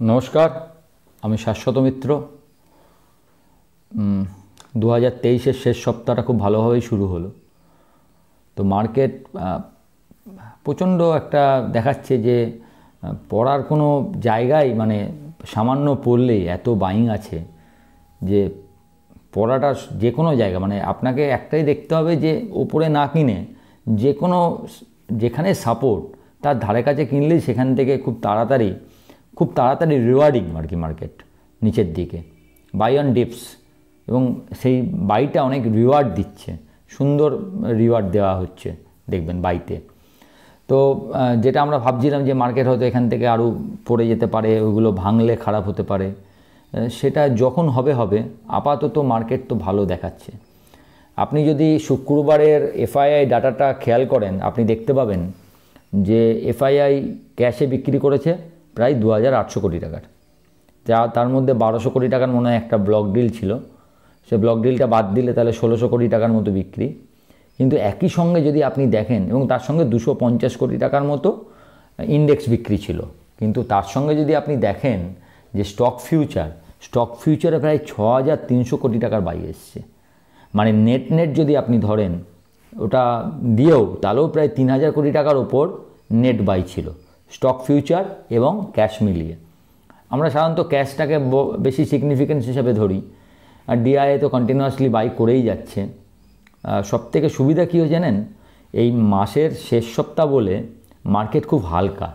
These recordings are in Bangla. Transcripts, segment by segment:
নমস্কার, আমি শাশ্বত মিত্র। 2023-এর শেষ সপ্তাহটা খুব ভালোভাবেই শুরু হলো। তো মার্কেট প্রচণ্ড একটা দেখাচ্ছে যে পড়ার কোনো জায়গায় মানে সামান্য পড়লেই এত বাইং আছে যে পড়াটা যে কোনো জায়গা মানে আপনাকে একটাই দেখতে হবে যে ওপরে না কিনে যে কোনো যেখানে সাপোর্ট তার ধারে কাছে কিনলেই সেখান থেকে খুব তাড়াতাড়ি রিওয়ার্ডিং আর কি মার্কেট নিচের দিকে বাই অন ডিপস, এবং সেই বাইটা অনেক রিওয়ার্ড দিচ্ছে, সুন্দর রিওয়ার্ড দেওয়া হচ্ছে দেখবেন বাইতে। তো যেটা আমরা ভাবছিলাম যে মার্কেট হয়তো এখান থেকে আরও পড়ে যেতে পারে, ওইগুলো ভাঙলে খারাপ হতে পারে, সেটা যখন হবে। আপাতত মার্কেট তো ভালো দেখাচ্ছে। আপনি যদি শুক্রবারের এফআইআই ডাটাটা খেয়াল করেন, আপনি দেখতে পাবেন যে এফআইআই ক্যাশে বিক্রি করেছে প্রায় 2800 কোটি টাকার, তার মধ্যে 1200 কোটি টাকার মনে হয় একটা ব্লক ডিল ছিল, সে ব্লক ডিলটা বাদ দিলে তাহলে 1600 কোটি টাকার মতো বিক্রি। কিন্তু একই সঙ্গে যদি আপনি দেখেন, এবং তার সঙ্গে 250 কোটি টাকার মতো ইন্ডেক্স বিক্রি ছিল, কিন্তু তার সঙ্গে যদি আপনি দেখেন যে স্টক ফিউচারে প্রায় 6300 কোটি টাকার বাই এসছে। মানে নেট যদি আপনি ধরেন ওটা দিয়েও তাহলেও প্রায় 3000 কোটি টাকার ওপর নেট বাই ছিল স্টক ফিউচার এবং ক্যাশ মিলিয়ে। আমরা সাধারণত ক্যাশটাকে বেশি সিগনিফিকেন্স হিসাবে ধরি, আর ডিআইএ তো কন্টিনিউয়াসলি বাই করেই যাচ্ছে। সবথেকে সুবিধা কী হয় জানেন, এই মাসের শেষ সপ্তাহ বলে মার্কেট খুব হালকা,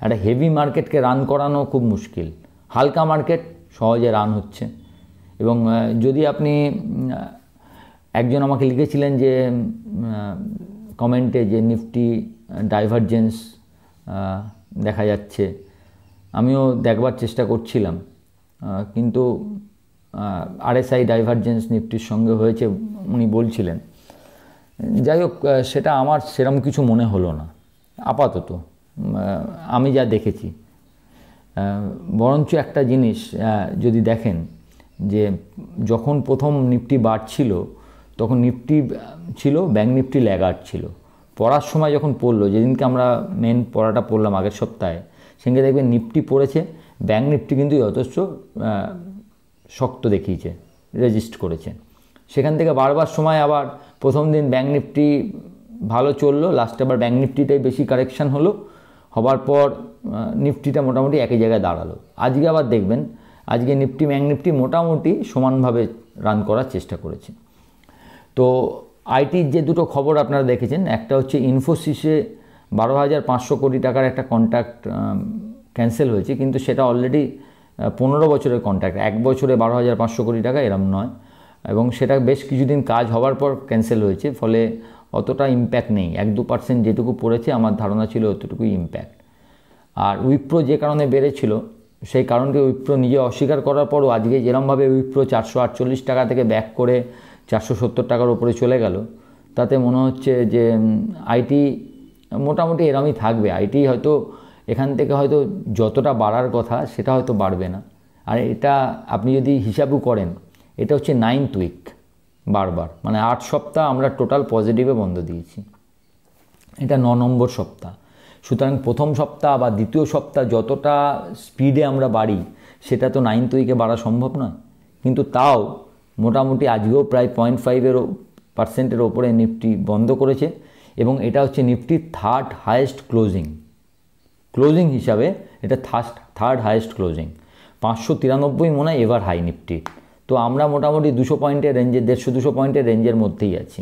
একটা হেভি মার্কেটকে রান করানো খুব মুশকিল, হালকা মার্কেট সহজে রান হচ্ছে। এবং যদি আপনি একজন আমাকে লিখেছিলেন যে কমেন্টে যে নিফটি ডাইভারজেন্স দেখা যাচ্ছে, আমিও দেখবার চেষ্টা করছিলাম, কিন্তু আরএসআই ডাইভারজেন্স নিফটির সঙ্গে হয়েছে উনি বলছিলেন। যাই হোক, সেটা আমার সেরকম কিছু মনে হলো না আপাতত, আমি যা দেখেছি। বরঞ্চ একটা জিনিস যদি দেখেন যে যখন প্রথম নিফটি বাড়ছিল তখন নিফটি ছিল, ব্যাঙ্ক নিফটি ল্যাগার্ড ছিল। পড়ার সময় যখন পড়লো, যেদিনকে আমরা মেন পড়াটা পড়লাম আগের সপ্তাহে, সেদিনকে দেখবেন নিফটি পড়েছে, ব্যাঙ্ক নিফটি কিন্তু যথেষ্ট শক্ত দেখিয়েছে, রেজিস্ট করেছে। সেখান থেকে বারবার সময় আবার প্রথম দিন ব্যাঙ্ক নিফটি ভালো চললো, লাস্টে আবার ব্যাঙ্ক নিফটিটাই বেশি কারেকশান হবার পর নিফটিটা মোটামুটি একই জায়গায় দাঁড়ালো। আজকে আবার দেখবেন, আজকে নিফটি ব্যাঙ্ক নিফটি মোটামুটি সমানভাবে রান করার চেষ্টা করেছে। তো আইটির যে দুটো খবর আপনারা দেখেছেন, একটা হচ্ছে ইনফোসিসে 12,500 কোটি টাকার একটা কন্ট্রাক্ট ক্যান্সেল হয়েছে, কিন্তু সেটা অলরেডি 15 বছরের কন্ট্রাক্ট, 1 বছরে 12,500 কোটি টাকা এরম নয়, এবং সেটা বেশ কিছুদিন কাজ হওয়ার পর ক্যান্সেল হয়েছে, ফলে অতটা ইম্প্যাক্ট নেই। 1-2% যেটুকু পড়েছে আমার ধারণা ছিল অতটুকুই ইম্প্যাক্ট। আর উইপ্রো যে কারণে বেড়েছিল, সেই কারণকে উইপ্রো নিজে অস্বীকার করার পরও আজকে যেরমভাবে উইপ্রো 448 টাকা থেকে ব্যাক করে 470 টাকার উপরে চলে গেল, তাতে মনে হচ্ছে যে আইটি মোটামুটি এরমই থাকবে। আইটি হয়তো এখান থেকে হয়তো যতটা বাড়ার কথা সেটা হয়তো বাড়বে না। আর এটা আপনি যদি হিসাবও করেন, এটা হচ্ছে 9th উইক, বারবার মানে 8 সপ্তাহ আমরা টোটাল পজিটিভে বন্ধ দিয়েছি, এটা 9 নম্বর সপ্তাহ। সুতরাং প্রথম সপ্তাহ বা দ্বিতীয় সপ্তাহ যতটা স্পিডে আমরা বাড়ি, সেটা তো 9th উইকে বাড়া সম্ভব নয়। কিন্তু তাও মোটামুটি আজকেও প্রায় 0.5% ওপরে নিফটি বন্ধ করেছে, এবং এটা হচ্ছে নিফটির থার্ড হায়েস্ট ক্লোজিং হিসাবে, এটা থার্ড হায়েস্ট ক্লোজিং। 593 মনে হয় এভার হাই নিফটি। তো আমরা মোটামুটি 200 পয়েন্টের রেঞ্জে, 150-200 পয়েন্টের রেঞ্জের মধ্যেই আছি।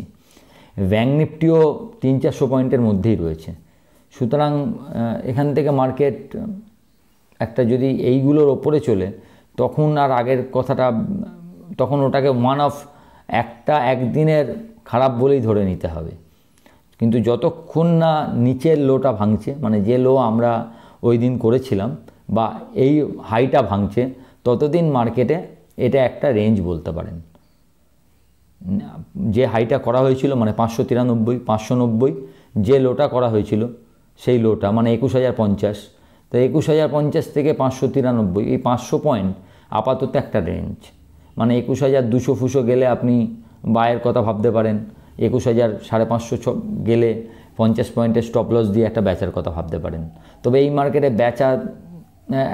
ব্যাঙ্ক নিফটিও 300-400 পয়েন্টের মধ্যেই রয়েছে। সুতরাং এখান থেকে মার্কেট একটা যদি এইগুলোর ওপরে চলে, তখন আর আগের কথাটা, তখন ওটাকে একদিনের খারাপ বলেই ধরে নিতে হবে। কিন্তু যতক্ষণ না নিচের লোটা ভাঙছে, মানে যে লো আমরা ওই দিন করেছিলাম বা এই হাইটা ভাঙছে, ততদিন মার্কেটে এটা একটা রেঞ্জ বলতে পারেন। যে হাইটা করা হয়েছিল মানে 593, 590, যে লোটা করা হয়েছিল সেই লোটা মানে 21,050, তো 21,050 থেকে 593, এই 500 পয়েন্ট আপাতত একটা রেঞ্জ। মানে 21,200 গেলে আপনি বায়ের কথা ভাবতে পারেন, 21,550 গেলে 50 পয়েন্টের স্টপ লস দিয়ে একটা বেচার কথা ভাবতে পারেন। তবে এই মার্কেটে বেচা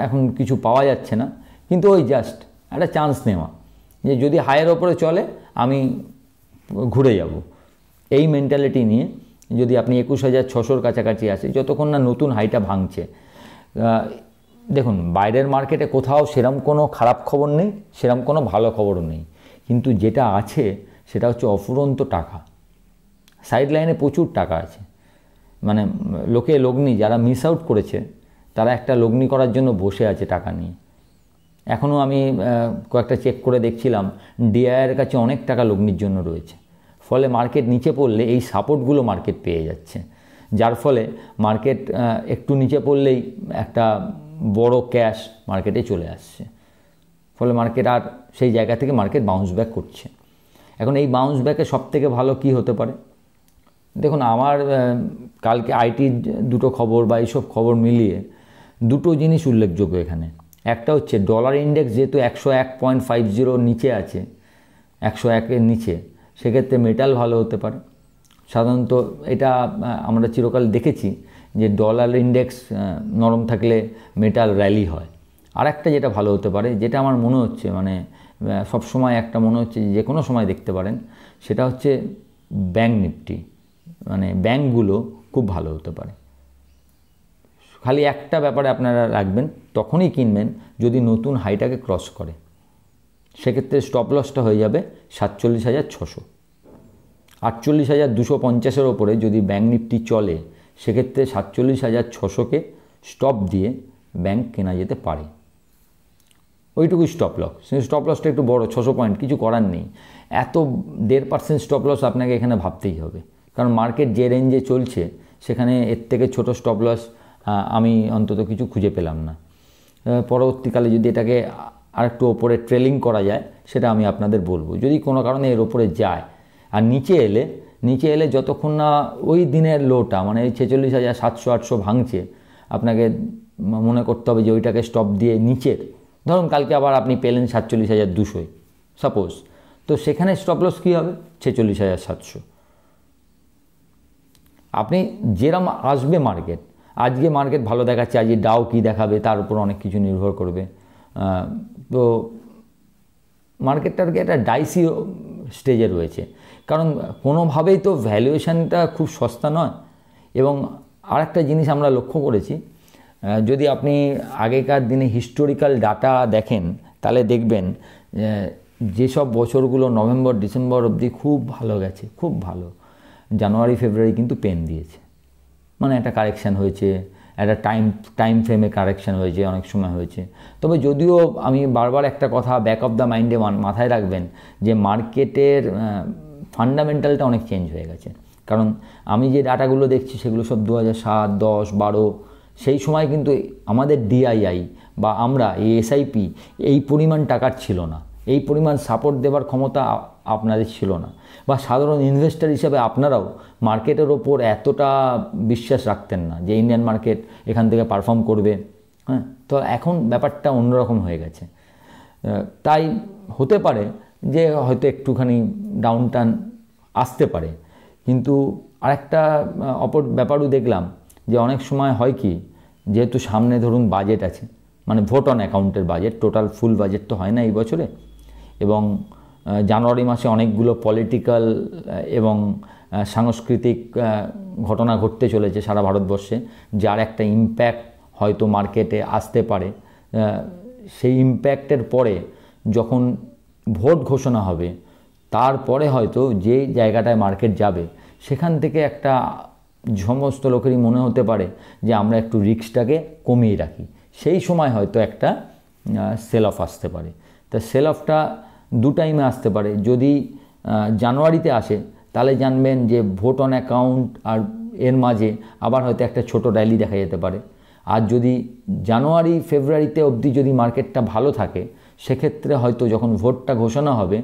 এখন কিছু পাওয়া যাচ্ছে না, কিন্তু ওই জাস্ট একটা চান্স নেওয়া যে যদি হায়ের ওপরে চলে আমি ঘুরে যাব, এই মেন্টালিটি নিয়ে যদি আপনি 21,600 কাছাকাছি আসে, যতক্ষণ না নতুন হাইটা ভাঙছে। দেখুন, বাইরের মার্কেটে কোথাও সেরম কোনো খারাপ খবর নেই, সেরম কোনো ভালো খবরও নেই, কিন্তু যেটা আছে সেটা হচ্ছে অফুরন্ত টাকা। সাইড লাইনে প্রচুর টাকা আছে, মানে লোকে লগ্নি যারা মিস আউট করেছে তারা একটা লগ্নি করার জন্য বসে আছে টাকা নিয়ে। এখনও আমি কয়েকটা চেক করে দেখছিলাম, ডিআইয়ের কাছে অনেক টাকা লগ্নির জন্য রয়েছে। ফলে মার্কেট নিচে পড়লে এই সাপোর্টগুলো মার্কেট পেয়ে যাচ্ছে, যার ফলে মার্কেট একটু নিচে পড়লেই একটা বড় ক্যাশ মার্কেটে চলে আসছে। ফলে মার্কেট আর সেই জায়গা থেকে মার্কেট বাউন্স ব্যাক করছে। এখন এই বাউন্স ব্যাকে সবথেকে ভালো কি হতে পারে? দেখুন, আমার কালকে আইটির দুটো খবর বা এইসব খবর মিলিয়ে দুটো জিনিস উল্লেখযোগ্য এখানে। একটা হচ্ছে ডলার ইন্ডেক্স যেহেতু 101.50 নিচে আছে, 101-এর নিচে, সেক্ষেত্রে মেটাল ভালো হতে পারে। সাধারণত এটা আমরা চিরকাল দেখেছি যে ডলার ইন্ডেক্স নরম থাকলে মেটাল র্যালি হয়। আর একটা যেটা ভালো হতে পারে, যেটা আমার মনে হচ্ছে, মানে সবসময় একটা মনে হচ্ছে যে কোনো সময় দেখতে পারেন, সেটা হচ্ছে ব্যাঙ্ক নিফটি, মানে ব্যাঙ্কগুলো খুব ভালো হতে পারে। খালি একটা ব্যাপারে আপনারা রাখবেন, তখনই কিনবেন যদি নতুন হাইটাকে ক্রস করে। সেক্ষেত্রে স্টপ লসটা হয়ে যাবে 47,600। 48,250-এর ওপরে যদি ব্যাঙ্ক নিফটি চলে, সেক্ষেত্রে 47,600-কে স্টপ দিয়ে ব্যাঙ্ক কেনা যেতে পারে। ওইটুকুই স্টপ লস। স্টপ লসটা একটু বড়, 600 পয়েন্ট, কিছু করার নেই। এত 1.5% স্টপ লস আপনাকে এখানে ভাবতেই হবে, কারণ মার্কেট যে রেঞ্জে চলছে সেখানে এর থেকে ছোট স্টপ লস আমি অন্তত কিছু খুঁজে পেলাম না। পরবর্তীকালে যদি এটাকে আরেকটু ওপরে ট্রেলিং করা যায়, সেটা আমি আপনাদের বলবো। যদি কোনো কারণে এর ওপরে যায় আর নিচে এলে যতক্ষণ না ওই দিনের লোটা, মানে এই 46,700-800 ভাঙছে, আপনাকে মনে করতে হবে যে ওইটাকে স্টপ দিয়ে নিচের, ধরুন কালকে আবার আপনি পেলেন 47,200 সাপোজ, তো সেখানে স্টপ লস কী হবে? 46,700। আপনি যেরম আসবে মার্কেট, আজকে মার্কেট ভালো দেখাচ্ছে, আজকে ডাও কী দেখাবে তার উপর অনেক কিছু নির্ভর করবে। তো মার্কেটটা আর কি একটা ডাইসি স্টেজে রয়েছে, কারণ কোনোভাবেই তো ভ্যালুয়েশনটা খুব সস্তা নয়। এবং আরেকটা জিনিস আমরা লক্ষ্য করেছি, যদি আপনি আগেকার দিনে হিস্টোরিক্যাল ডাটা দেখেন, তাহলে দেখবেন যেসব বছরগুলো নভেম্বর ডিসেম্বর অবধি খুব ভালো গেছে, খুব ভালো, জানুয়ারি ফেব্রুয়ারি কিন্তু পেন দিয়েছে। মানে একটা কারেকশান হয়েছে, একটা টাইম ফ্রেমে কারেকশান হয়েছে, অনেক সময় হয়েছে। তবে যদিও আমি বারবার একটা কথা ব্যাক অফ দ্য মাইন্ডে মাথায় রাখবেন যে মার্কেটের ফান্ডামেন্টালটা অনেক চেঞ্জ হয়ে গেছে। কারণ আমি যে ডাটাগুলো দেখছি সেগুলো সব 2007, 10, 12, সেই সময় কিন্তু আমাদের ডিআইআই বা আমরা এই এসআইপি এই পরিমাণ টাকার ছিল না, এই পরিমাণ সাপোর্ট দেওয়ার ক্ষমতা আপনাদের ছিল না, বা সাধারণ ইনভেস্টর হিসেবে আপনারাও মার্কেটের ওপর এতটা বিশ্বাস রাখতেন না যে ইন্ডিয়ান মার্কেট এখান থেকে পারফর্ম করবে। হ্যাঁ, তো এখন ব্যাপারটা অন্যরকম হয়ে গেছে। তাই হতে পারে যে হয়তো একটুখানি ডাউন টার্ন আসতে পারে, কিন্তু আরেকটা অপর ব্যাপারও দেখলাম যে অনেক সময় হয় কি, যেহেতু সামনে ধরুন বাজেট আছে, মানে ভোট অন অ্যাকাউন্টের বাজেট, টোটাল ফুল বাজেট তো হয় না এই বছরে, এবং জানুয়ারি মাসে অনেকগুলো পলিটিক্যাল এবং সাংস্কৃতিক ঘটনা ঘটতে চলেছে সারা ভারতবর্ষে, যার একটা ইম্প্যাক্ট হয়তো মার্কেটে আসতে পারে। সেই ইম্প্যাক্টের পরে যখন ভোট ঘোষণা হবে, তারপরে হয়তো যে জায়গাটায় মার্কেট যাবে সেখান থেকে একটা সমস্ত লোকেরই মনে হতে পারে যে আমরা একটু রিস্কটাকে কমিয়ে রাখি, সেই সময় হয়তো একটা সেল অফ আসতে পারে। তা সেল অফটা দু টাইমে আসতে পারে। যদি জানুয়ারিতে আসে তাহলে জানবেন যে ভোট অন অ্যাকাউন্ট আর এর মাঝে আবার হয়তো একটা ছোট র্যালি দেখা যেতে পারে। আর যদি জানুয়ারি ফেব্রুয়ারিতে অবধি যদি মার্কেটটা ভালো থাকে, সেক্ষেত্রে হয়তো যখন ভোটটা ঘোষণা হবে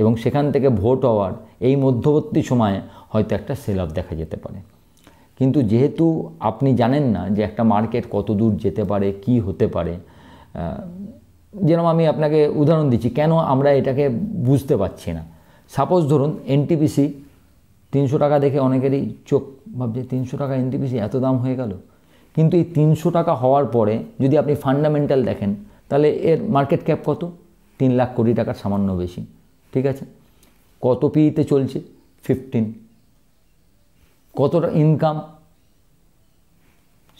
এবং সেখান থেকে ভোট হওয়ার এই মধ্যবর্তী সময়ে হয়তো একটা সেল অফ দেখা যেতে পারে। কিন্তু যেহেতু আপনি জানেন না যে একটা মার্কেট কত দূর যেতে পারে, কি হতে পারে, যেরকম আমি আপনাকে উদাহরণ দিচ্ছি, কেন আমরা এটাকে বুঝতে পারছি না। সাপোজ ধরুন এনটিপিসি 300 টাকা দেখে অনেকেরই চোখ ভাবছে 300 টাকা এনটিপিসি এত দাম হয়ে গেল, কিন্তু এই 300 টাকা হওয়ার পরে যদি আপনি ফান্ডামেন্টাল দেখেন তাহলে এর মার্কেট ক্যাপ কত? 3 লাখ কোটি টাকার সামান্য বেশি। ঠিক আছে, কত পিইতে চলছে? 15। কতটা ইনকাম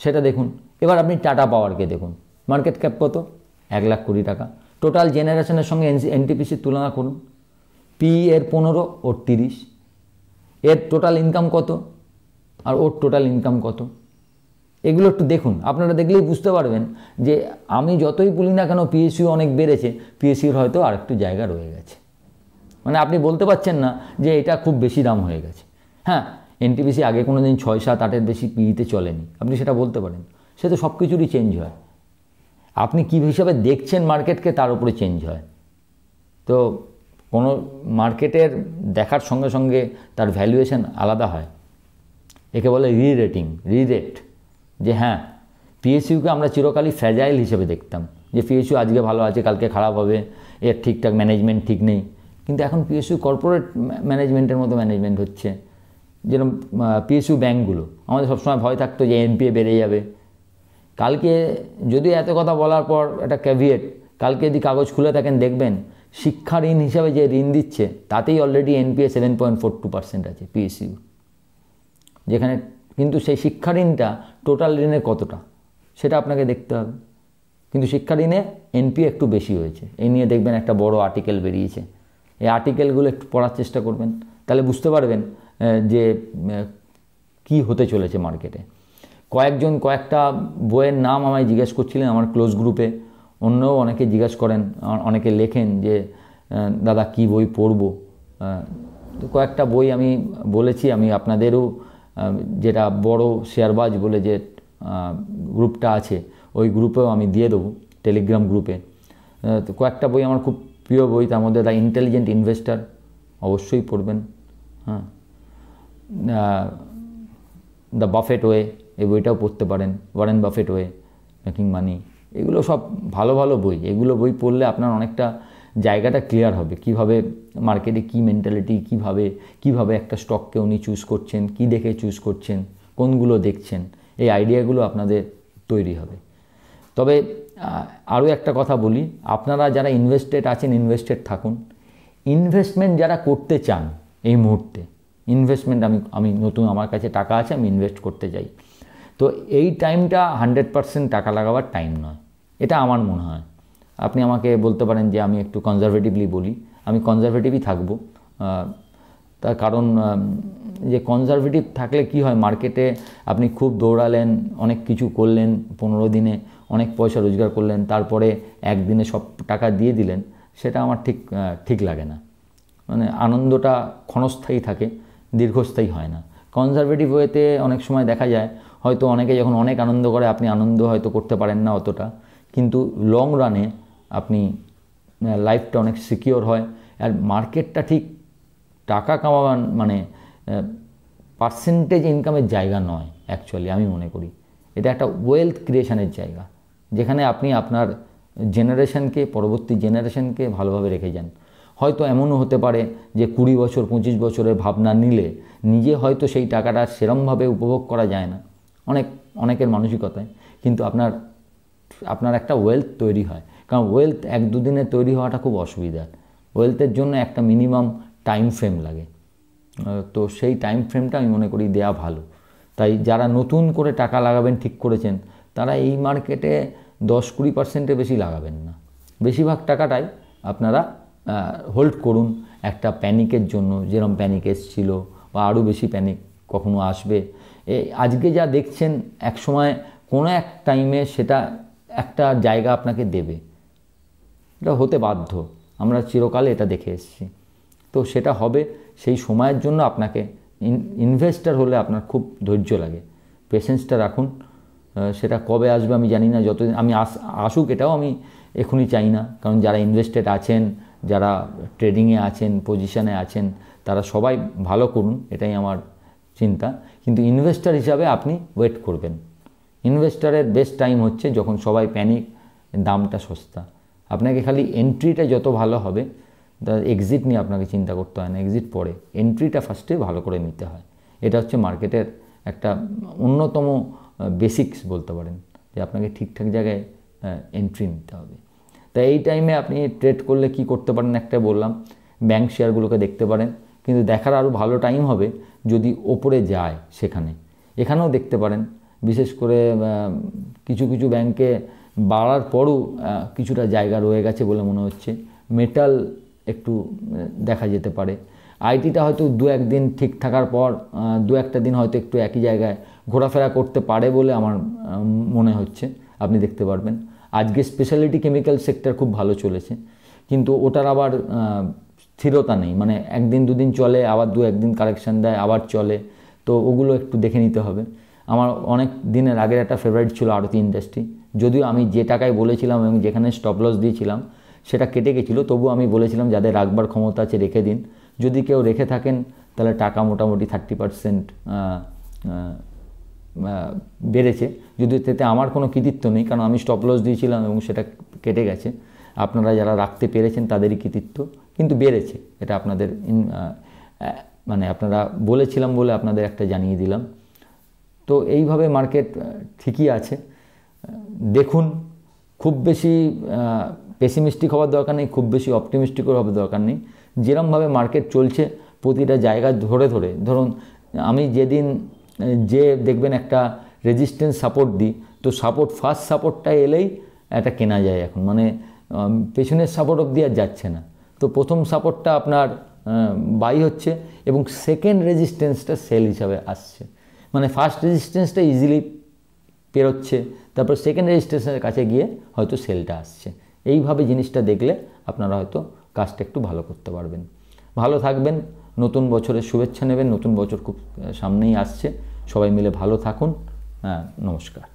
সেটা দেখুন। এবার আপনি টাটা পাওয়ারকে দেখুন, মার্কেট ক্যাপ কত? 1 লাখ কোটি টাকা। টোটাল জেনারেশনের সঙ্গে এনটিপিসির তুলনা করুন, পিই এর 15, ওর 30। এর টোটাল ইনকাম কত আর ওর টোটাল ইনকাম কত? এগুলো একটু দেখুন, আপনারা দেখলেই বুঝতে পারবেন যে আমি যতই বলি না কেন পিএসইউ অনেক বেড়েছে, পিএসইউর হয়তো আর একটু জায়গা রয়ে গেছে। মানে আপনি বলতে পারছেন না যে এটা খুব বেশি দাম হয়ে গেছে। হ্যাঁ, এনটিপিসি আগে কোনো দিন 6, 7, 8-এর বেশি পিইতে চলেনি, আপনি সেটা বলতে পারেন। সে তো সব কিছুরই চেঞ্জ হয়, আপনি কী হিসাবে দেখছেন মার্কেটকে তার উপরে চেঞ্জ হয়। তো কোনো মার্কেটের দেখার সঙ্গে সঙ্গে তার ভ্যালুয়েশন আলাদা হয়, একে বলে রিরেট। যে হ্যাঁ, পিএসইউকে আমরা চিরকালই ফ্র্যাজাইল হিসেবে দেখতাম, যে পিএসইউ আজকে ভালো আছে কালকে খারাপ হবে, এর ঠিকঠাক ম্যানেজমেন্ট ঠিক নেই। কিন্তু এখন পিএসইউ কর্পোরেট ম্যানেজমেন্টের মতো ম্যানেজমেন্ট হচ্ছে। যেরকম পিএসইউ ব্যাঙ্কগুলো, আমাদের সবসময় ভয় থাকতো যে এনপিএ বেড়ে যাবে। কালকে যদি এত কথা বলার পর একটা ক্যাভিয়েট, কালকে যদি কাগজ খুলে থাকেন দেখবেন শিক্ষা ঋণ হিসাবে যে ঋণ দিচ্ছে তাতেই অলরেডি এনপিএ 7.42% আছে পিএসইউ, যেখানে কিন্তু সেই শিক্ষা ঋণটা টোটাল ঋণের কতটা সেটা আপনাকে দেখতে হবে। কিন্তু শিক্ষা ঋণে এনপিএ একটু বেশি হয়েছে, এই নিয়ে দেখবেন একটা বড় আর্টিকেল বেরিয়েছে। এই আর্টিকেলগুলো একটু পড়ার চেষ্টা করবেন, তাহলে বুঝতে পারবেন যে কি হতে চলেছে মার্কেটে। কয়েকটা বইয়ের নাম আমায় জিজ্ঞেস করছিলেন আমার ক্লোজ গ্রুপে, অন্যও অনেকে জিজ্ঞেস করেন, অনেকে লেখেন যে দাদা কি বই পড়বো। তো কয়েকটা বই আমি বলেছি, আমি আপনাদেরও যেটা বড় শেয়ারবাজ বলে যে গ্রুপটা আছে ওই গ্রুপেও আমি দিয়ে দেবো, টেলিগ্রাম গ্রুপে। তো কয়েকটা বই আমার খুব প্রিয় বই, তার মধ্যে দ্য ইন্টেলিজেন্ট ইনভেস্টর অবশ্যই পড়বেন। হ্যাঁ, দ্য বাফেট ওয়ে, এই বইটাও পড়তে পারেন, ওয়ারেন বাফেট ওয়ে, মেকিং মানি। এগুলো সব ভালো ভালো বই, এগুলো বই পড়লে আপনার অনেকটা জায়গাটা ক্লিয়ার হবে, কিভাবে মার্কেটে কী মেন্টালিটি, কিভাবে একটা স্টককে উনি চুজ করছেন, কি দেখে চুজ করছেন, কোনগুলো দেখছেন, এই আইডিয়াগুলো আপনাদের তৈরি হবে। তবে আরও একটা কথা বলি, আপনারা যারা ইনভেস্টেড থাকুন। ইনভেস্টমেন্ট যারা করতে চান এই মুহূর্তে, ইনভেস্টমেন্ট আমি নতুন, আমার কাছে টাকা আছে, আমি ইনভেস্ট করতে চাই, তো এই টাইমটা 100% টাকা লাগাবার টাইম নয়, এটা আমার মনে হয়। আপনি আমাকে বলতে পারেন যে আমি একটু কনজারভেটিভলি বলি, আমি কনজারভেটিভই থাকবো। তার কারণ যে কনজারভেটিভ থাকলে কি হয়, মার্কেটে আপনি খুব দৌড়ালেন, অনেক কিছু করলেন, 15 দিনে অনেক পয়সা রোজগার করলেন, তারপরে একদিনে সব টাকা দিয়ে দিলেন, সেটা আমার ঠিক লাগে না। মানে আনন্দটা ক্ষণস্থায়ী থাকে, দীর্ঘস্থায়ী হয় না। কনজারভেটিভ ওয়েতে অনেক সময় দেখা যায় হয়তো অনেকে যখন অনেক আনন্দ করে আপনি আনন্দ হয়তো করতে পারেন না অতটা, কিন্তু লং রানে আপনি লাইফটা অনেক সিকিওর হয়। আর মার্কেটটা ঠিক টাকা কামাবার মানে পার্সেন্টেজ ইনকামের জায়গা নয় অ্যাকচুয়ালি, আমি মনে করি এটা একটা ওয়েলথ ক্রিয়েশনের জায়গা, যেখানে আপনি আপনার জেনারেশনকে, পরবর্তী জেনারেশনকে ভালোভাবে রেখে যান। হয়তো এমনও হতে পারে যে 20 বছর 25 বছরের ভাবনা নিলে নিজে হয়তো সেই টাকাটা সেরমভাবে উপভোগ করা যায় না অনেকের মানসিকতায়, কিন্তু আপনার একটা ওয়েলথ তৈরি হয়। কারণ ওয়েলথ 1-2 দিনে তৈরি হওয়াটা খুব অসুবিধার, ওয়েলথের জন্য একটা মিনিমাম টাইম ফ্রেম লাগে। তো সেই টাইম ফ্রেমটা আমি মনে করি দেয়া ভালো। তাই যারা নতুন করে টাকা লাগাবেন ঠিক করেছেন, তারা এই মার্কেটে 10-20%-এর বেশি লাগাবেন না, বেশিরভাগ টাকাটাই আপনারা হোল্ড করুন একটা প্যানিকের জন্য, যেরকম প্যানিক এসেছিল বা আরও বেশি প্যানিক কখনো আসবে। আজকে যা দেখছেন এক সময় কোনো এক টাইমে সেটা একটা জায়গা আপনাকে দেবে, এটা হতে বাধ্য, আমরা চিরকালে এটা দেখে এসেছি। তো সেটা হবে, সেই সময়ের জন্য আপনাকে ইনভেস্টার হলে আপনার খুব ধৈর্য লাগে, পেশেন্সটা রাখুন। সেটা কবে আসবে আমি জানি না, যতদিন আমি আসুক এটাও আমি এখনই চাই না, কারণ যারা ইনভেস্টেড আছেন, যারা ট্রেডিংয়ে আছেন, পজিশানে আছেন, তারা সবাই ভালো করুন, এটাই আমার চিন্তা। কিন্তু ইনভেস্টার হিসাবে আপনি ওয়েট করবেন। ইনভেস্টারের বেস্ট টাইম হচ্ছে যখন সবাই প্যানিক, দামটা সস্তা। আপনাকে খালি এন্ট্রিটা যত ভালো হবে, এক্সিট নিয়ে আপনাকে চিন্তা করতে হয় না, এক্সিট পরে, এন্ট্রিটা ফার্স্টে ভালো করে নিতে হয়। এটা হচ্ছে মার্কেটের একটা অন্যতম বেসিক্স বলতে পারেন, যে আপনাকে ঠিকঠাক জায়গায় এন্ট্রি নিতে হবে। তাই এই টাইমে আপনি ট্রেড করলে কি করতে পারেন, একটা বললাম ব্যাংক শেয়ারগুলোকে দেখতে পারেন, কিন্তু দেখার আরও ভালো টাইম হবে যদি ওপরে যায় সেখানে, এখানেও দেখতে পারেন। বিশেষ করে কিছু কিছু ব্যাংকে বাড়ার পরও কিছুটা জায়গা রয়ে গেছে বলে মনে হচ্ছে। মেটাল একটু দেখা যেতে পারে। আইটিটা হয়তো দু একদিন ঠিক থাকার পর দু একটা দিন হয়তো একটু একই জায়গায় ঘোরাফেরা করতে পারে বলে আমার মনে হচ্ছে, আপনি দেখতে পারবেন। আজকে স্পেশালিটি কেমিক্যাল সেক্টর খুব ভালো চলেছে, কিন্তু ওটার আবার স্থিরতা নেই, মানে একদিন দুদিন চলে, আবার দু একদিন কারেকশান দেয়, আবার চলে। তো ওগুলো একটু দেখে নিতে হবে। আমার অনেক দিনের আগের একটা ফেভারিট ছিল আরতি ইন্ডাস্ট্রি, যদিও আমি যে টাকায় বলেছিলাম এবং যেখানে স্টপ লস দিয়েছিলাম সেটা কেটে গেছিলো, তবু আমি বলেছিলাম যাদের রাখবার ক্ষমতা আছে রেখে দিন। যদি কেউ রেখে থাকেন তাহলে টাকা মোটামুটি 30% বেড়েছে, যদি তাতে আমার কোনো কৃতিত্ব নেই, কারণ আমি স্টপ লস দিয়েছিলাম এবং সেটা কেটে গেছে। আপনারা যারা রাখতে পেরেছেন তাদেরই কৃতিত্ব, কিন্তু বেড়েছে, এটা আপনাদের মানে আপনারা বলেছিলাম বলে আপনাদের একটা জানিয়ে দিলাম। তো এইভাবে মার্কেট ঠিকই আছে। দেখুন, খুব বেশি পেসিমিস্টিক হওয়ার দরকার নেই, খুব বেশি অপটিমিস্টিকও হওয়ার দরকার নেই। যেরমভাবে মার্কেট চলছে প্রতিটা জায়গা ধরে ধরে, ধরুন আমি যেদিন যে দেখবেন একটা রেজিস্ট্যান্স সাপোর্ট দিই, তো ফার্স্ট সাপোর্টটা এলেই এটা কেনা যায় এখন, মানে পেছনের সাপোর্ট অবধি আর যাচ্ছে না। তো প্রথম সাপোর্টটা আপনার বাই হচ্ছে এবং সেকেন্ড রেজিস্ট্যান্সটা সেল হিসাবে আসছে, মানে ফার্স্ট রেজিস্ট্যান্সটা ইজিলি পেরোচ্ছে, তারপর সেকেন্ড রেজিস্ট্যান্সের কাছে গিয়ে হয়তো সেলটা আসছে। এইভাবে জিনিসটা দেখলে আপনারা হয়তো কাজটা একটু ভালো করতে পারবেন। ভালো থাকবেন, নতুন বছরের শুভেচ্ছা নেবেন। নতুন বছর খুব সামনেই আসছে, সবাই মিলে ভালো থাকুন। নমস্কার।